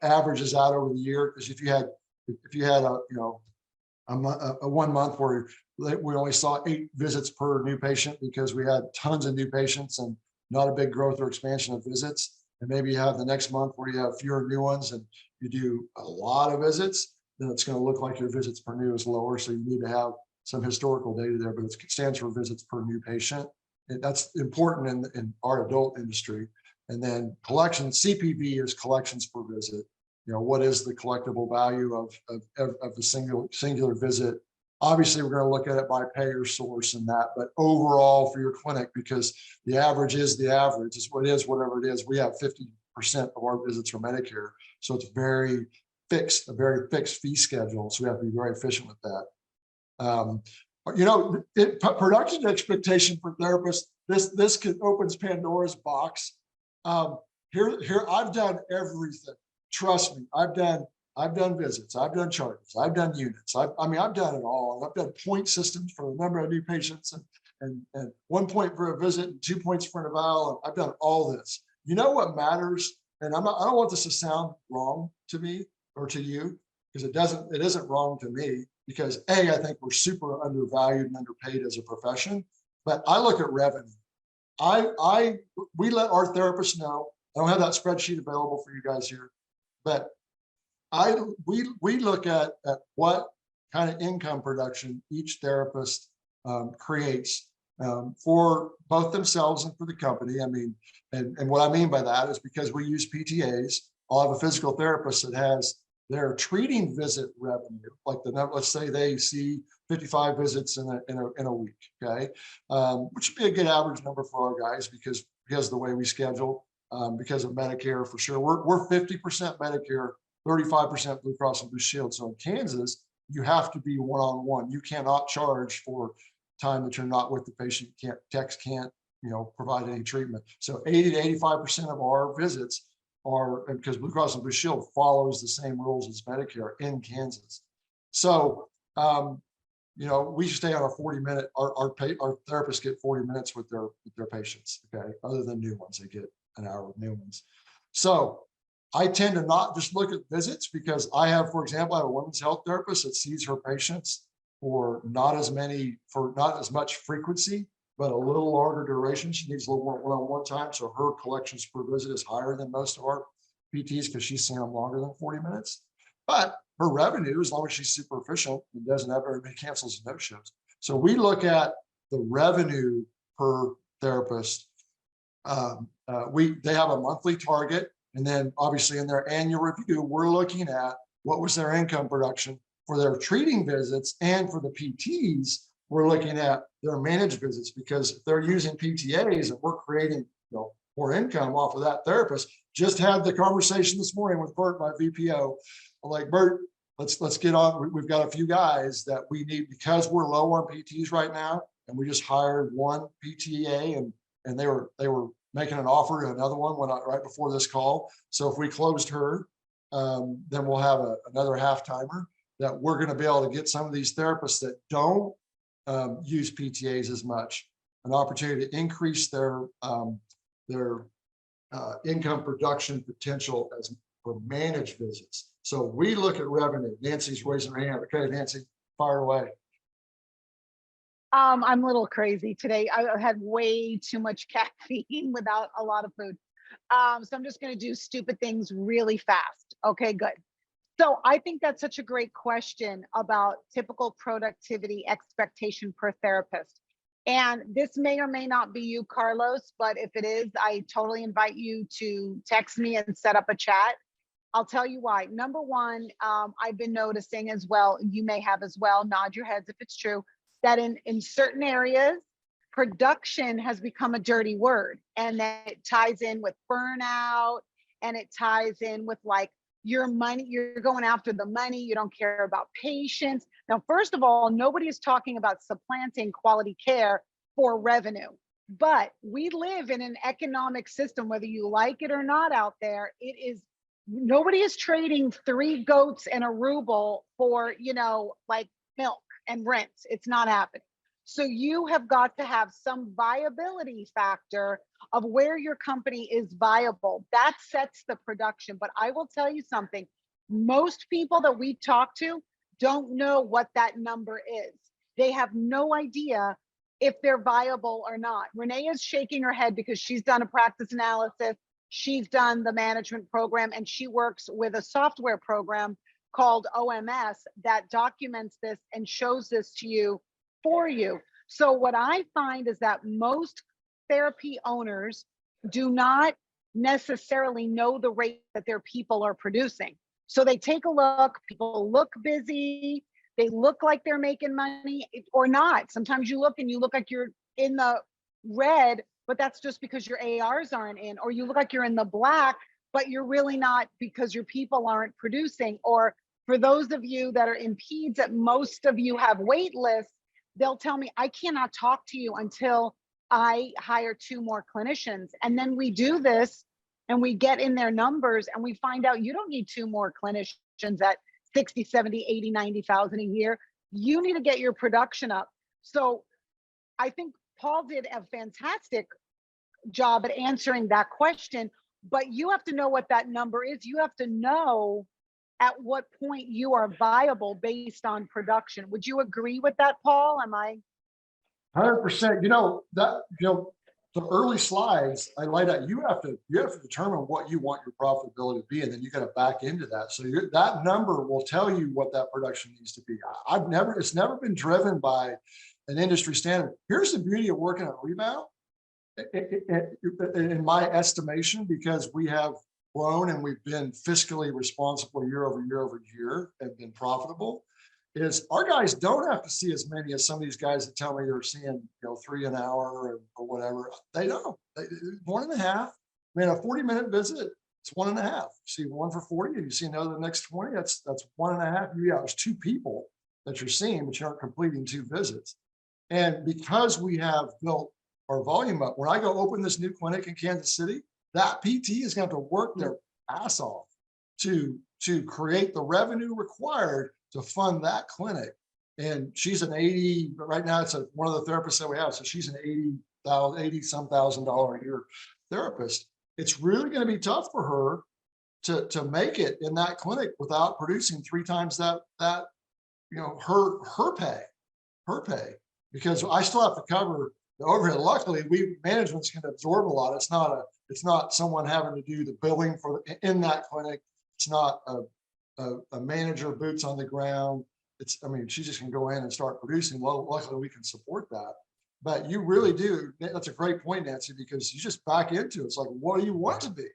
averages out over the year. Because if you had a 1 month where we only saw 8 visits per new patient because we had tons of new patients and not a big growth or expansion of visits. And maybe you have the next month where you have fewer new ones and you do a lot of visits, then it's going to look like your visits per new is lower. So you need to have some historical data there, but it stands for visits per new patient. And that's important in our adult industry. And then collections, CPV is collections per visit. You know, what is the collectible value of the singular visit? Obviously, we're going to look at it by payer source and that, but overall for your clinic, because the average is the average, it's what it is, whatever it is. We have 50% of our visits are Medicare. So it's very fixed, a very fixed fee schedule. So we have to be very efficient with that. You know, production expectation for therapists, this opens Pandora's box. Here, I've done everything. Trust me, I've done visits, I've done charges, I've done units. I mean, I've done it all. I've done point systems for the number of new patients and 1 point for a visit and 2 points for an eval. I've done all this. You know what matters? And I don't want this to sound wrong to me or to you, because it isn't wrong to me, because A, I think we're super undervalued and underpaid as a profession, but I look at revenue. We let our therapists know. I don't have that spreadsheet available for you guys here, but we look at what kind of income production each therapist creates for both themselves and for the company. I mean, and what I mean by that is because we use PTAs. I'll have a physical therapist that has their treating visit revenue, like let's say they see 55 visits in a week, okay, which would be a good average number for our guys because of the way we schedule, because of Medicare for sure. We're 50% Medicare, 35% Blue Cross and Blue Shield. So in Kansas, you have to be one-on-one. You cannot charge for time that you're not with the patient. You can't provide any treatment. So 80 to 85% of our visits are, because Blue Cross and Blue Shield follows the same rules as Medicare in Kansas. So, we stay on a 40-minute, our therapists get 40 minutes with their patients, okay? Other than new ones, they get an hour with new ones. So I tend to not just look at visits because for example, I have a women's health therapist that sees her patients for not as much frequency, but a little longer duration. She needs a little more one-on-one time. So her collections per visit is higher than most of our PTs because she's seeing them longer than 40 minutes. But her revenue, as long as she's super efficient and doesn't have very many cancels and no-shows. So we look at the revenue per therapist. They have a monthly target. And then obviously in their annual review, we're looking at what was their income production for their treating visits, and for the PTs, we're looking at their managed visits, because if they're using PTAs and we're creating more income off of that therapist. Just had the conversation this morning with Bert, my VPO. I'm like, Bert, let's get on. We've got a few guys that we need because we're low on PTs right now, and we just hired one PTA, and they were making an offer to another one right before this call. So if we closed her, then we'll have another half-timer that we're going to be able to get some of these therapists that don't use PTAs as much, an opportunity to increase their income production potential as for managed visits. So we look at revenue. Nancy's raising her hand. Okay, Nancy, fire away. I'm a little crazy today. I had way too much caffeine without a lot of food. So I'm just going to do stupid things really fast. Okay, good. So I think that's such a great question about typical productivity expectation per therapist. And this may or may not be you, Carlos, but if it is, I totally invite you to text me and set up a chat. I'll tell you why. Number one, I've been noticing as well, you may have as well, nod your heads if it's true, that in certain areas, production has become a dirty word. And that it ties in with burnout, and it ties in with like your money, you're going after the money, you don't care about patients. Now, first of all, nobody is talking about supplanting quality care for revenue. But we live in an economic system, whether you like it or not out there, nobody is trading 3 goats and a ruble for, like milk and rent. It's not happening. So you have got to have some viability factor of where your company is viable. That sets the production. But I will tell you something, most people that we talk to don't know what that number is. They have no idea if they're viable or not. Renee is shaking her head because she's done a practice analysis. She's done the management program, and she works with a software program called OMS that documents this and shows this to you for you. So what I find is that most therapy owners do not necessarily know the rate that their people are producing. So they take a look, people look busy, they look like they're making money or not. Sometimes you look and you look like you're in the red, but that's just because your ARs aren't in, or you look like you're in the black, but you're really not because your people aren't producing. Or for those of you that are in peds, that most of you have wait lists, they'll tell me, I cannot talk to you until I hire 2 more clinicians. And then we do this and we get in their numbers and we find out you don't need 2 more clinicians at 60, 70, 80, 90,000 a year. You need to get your production up. So I think Paul did a fantastic job at answering that question, but you have to know what that number is. You have to know at what point you are viable based on production. Would you agree with that, Paul? Am I? 100%. The early slides I laid out, you have to determine what you want your profitability to be, and then you got to back into that. So that number will tell you what that production needs to be. It's never been driven by an industry standard. Here's the beauty of working at Rebound, in my estimation, because we have grown and we've been fiscally responsible year over year over year and been profitable, is our guys don't have to see as many as some of these guys that tell me they're seeing 3 an hour or whatever. They don't. 1.5. I mean, a 40-minute visit, it's 1.5. You see one for 40 and you see another the next 20, that's 1.5. Yeah, there's 2 people that you're seeing, but you aren't completing 2 visits. And because we have built our volume up, when I go open this new clinic in Kansas City, that PT is going to have to work their ass off to create the revenue required to fund that clinic. And she's an 80, but right now it's one of the therapists that we have. So she's an 80-some thousand dollar a year therapist. It's really going to be tough for her to make it in that clinic without producing 3 times that her pay, because I still have to cover the overhead. Luckily, management's going to absorb a lot. It's not someone having to do the billing in that clinic. It's not a manager boots on the ground. She just can go in and start producing. Well, luckily we can support that. But you really do. That's a great point, Nancy, because you just back into it. It's like, what do you want to be?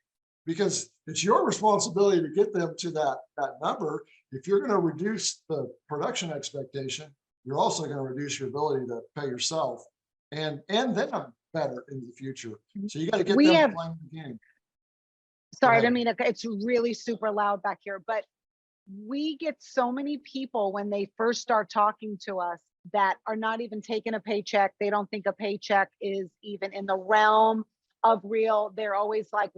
Because it's your responsibility to get them to that number. If you're going to reduce the production expectation, you're also going to reduce your ability to pay yourself and them better in the future. So you got to get them playing the game. Sorry, I mean, it's really super loud back here, but we get so many people when they first start talking to us that are not even taking a paycheck. They don't think a paycheck is even in the realm of real. They're always like,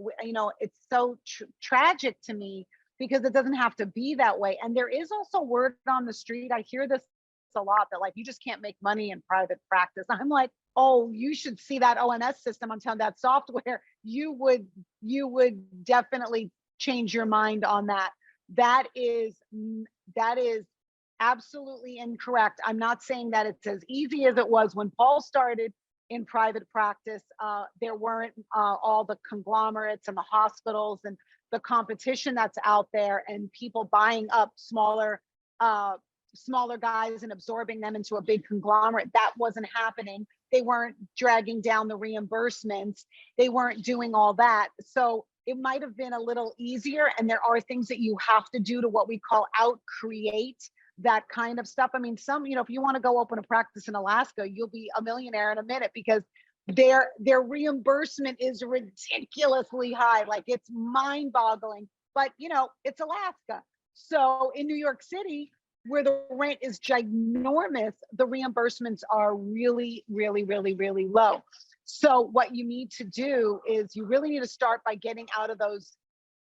it's so tragic to me because it doesn't have to be that way. And there is also word on the street. I hear this a lot that you just can't make money in private practice. I'm like, oh, you should see that OMS system. I'm telling that software, you would definitely change your mind on that. That is absolutely incorrect. I'm not saying that it's as easy as it was when Paul started in private practice. There weren't all the conglomerates and the hospitals and the competition that's out there and people buying up smaller guys and absorbing them into a big conglomerate. That wasn't happening. They weren't dragging down the reimbursements. They weren't doing all that. So it might have been a little easier. And there are things that you have to do to what we call out-create that kind of stuff. I mean, if you want to go open a practice in Alaska, you'll be a millionaire in a minute because their reimbursement is ridiculously high. It's mind-boggling, but it's Alaska. So in New York City, where the rent is ginormous, the reimbursements are really, really, really, really low. So what you need to do is you really need to start by getting out of those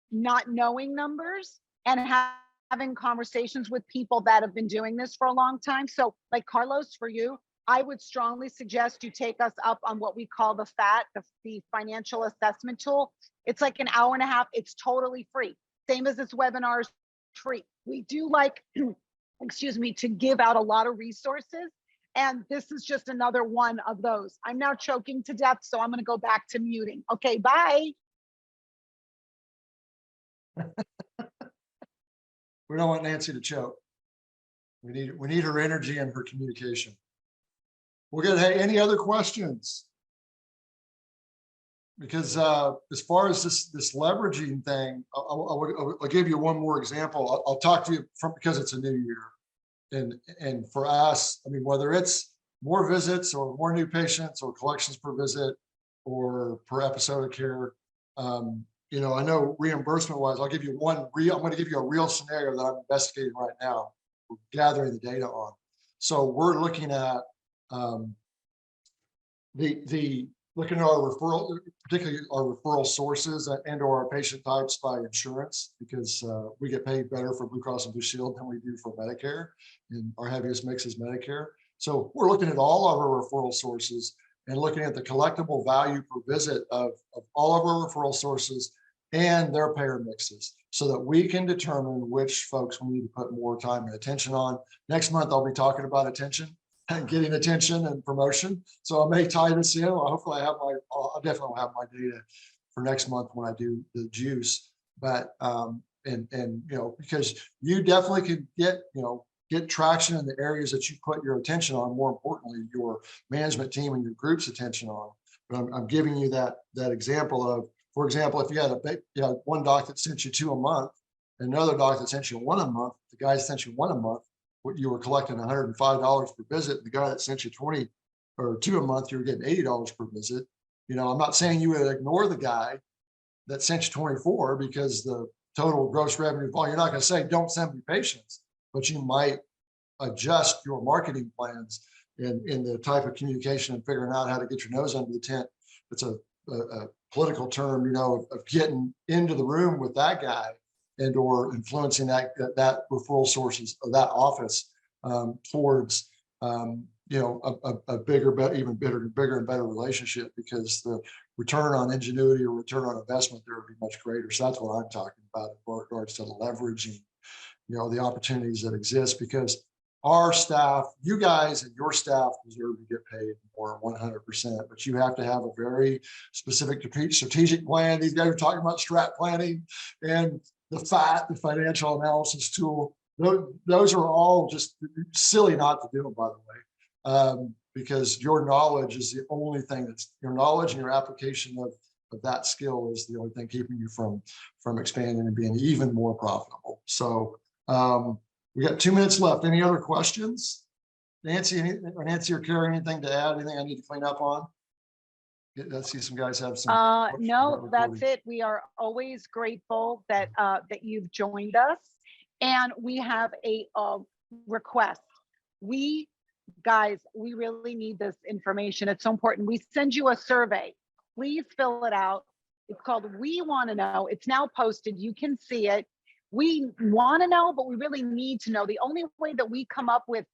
not knowing numbers and having conversations with people that have been doing this for a long time. So like Carlos, for you, I would strongly suggest you take us up on what we call the FAT, the financial assessment tool. It's like an hour and a half. It's totally free. Same as this webinar is free. We do excuse me, to give out a lot of resources. And this is just another one of those. I'm now choking to death, so I'm going to go back to muting. Okay, bye. We don't want Nancy to choke. We need her energy and her communication. We're good. Hey, any other questions? Because as far as this leveraging thing, I'll give you one more example. I'll talk to you from, because it's a new year, and for us, I mean, whether it's more visits or more new patients or collections per visit or per episode of care, you know, I know reimbursement wise, I'll give you one real. I'm going to give you a real scenario that I'm investigating right now. We're gathering the data on. So we're looking at looking at our referral, particularly our referral sources and or our patient types by insurance, because we get paid better for Blue Cross and Blue Shield than we do for Medicare, and our heaviest mix is Medicare. So we're looking at all of our referral sources and looking at the collectible value per visit of all of our referral sources and their payer mixes, so that we can determine which folks we need to put more time and attention on. Next month, I'll be talking about attention and getting attention and promotion. So I may tie this in. Hopefully I definitely will have my data for next month when I do the juice. But, and you know, because you definitely can get traction in the areas that you put your attention on, more importantly, your management team and your group's attention on. But I'm giving you that example of, for example, if you had one doc that sent you 2 a month, and another doc that sent you 1 a month, the guy sent you 1 a month, you were collecting $105 per visit. The guy that sent you 20 or 2 a month, you were getting $80 per visit. You know, I'm not saying you would ignore the guy that sent you 24 because the total gross revenue volume, you're not going to say don't send me patients, but you might adjust your marketing plans in the type of communication and figuring out how to get your nose under the tent. It's a political term, you know, of getting into the room with that guy and or influencing that referral sources of that office towards you know, a bigger, even bigger and better relationship, because the return on ingenuity or return on investment there would be much greater. So that's what I'm talking about in regards to leveraging, you know, the opportunities that exist, because our staff, you guys and your staff deserve to get paid more 100%, but you have to have a very specific strategic plan. These guys are talking about strat planning and the financial analysis tool. Those are all just silly not to do them, by the way, because your knowledge is the only thing your knowledge and your application of that skill is the only thing keeping you from expanding and being even more profitable. So we got 2 minutes left. Any other questions? Nancy or Carrie, anything to add? Anything I need to clean up on? Let's see, some guys have some. No, that's it. We are always grateful that that you've joined us, and we have a request. Guys, we really need this information. It's so important. We send you a survey. Please fill it out. It's called We Want to Know. It's now posted. You can see it. We want to know, but we really need to know. The only way that we come up with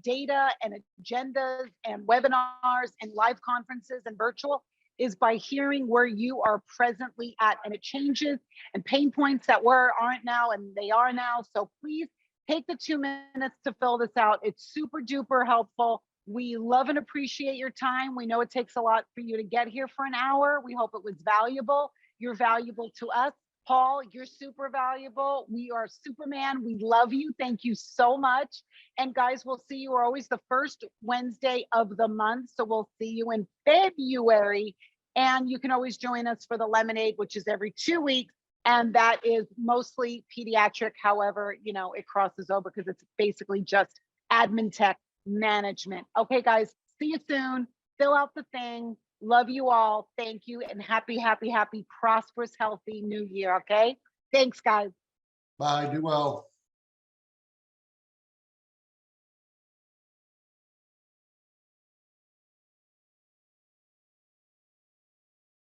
data and agendas and webinars and live conferences and virtual is by hearing where you are presently at. And it changes, and pain points that aren't now and they are now. So please take the 2 minutes to fill this out. It's super duper helpful. We love and appreciate your time. We know it takes a lot for you to get here for an hour. We hope it was valuable. You're valuable to us. Paul, you're super valuable. We are Superman. We love you. Thank you so much. And guys, we'll see you. We're always the first Wednesday of the month. So we'll see you in February. And you can always join us for the Lemonade, which is every 2 weeks. And that is mostly pediatric. However, you know, it crosses over because it's basically just admin tech management. Okay, guys, see you soon. Fill out the thing. Love you all. Thank you. And happy, prosperous, healthy new year. Okay. Thanks, guys. Bye. Do well.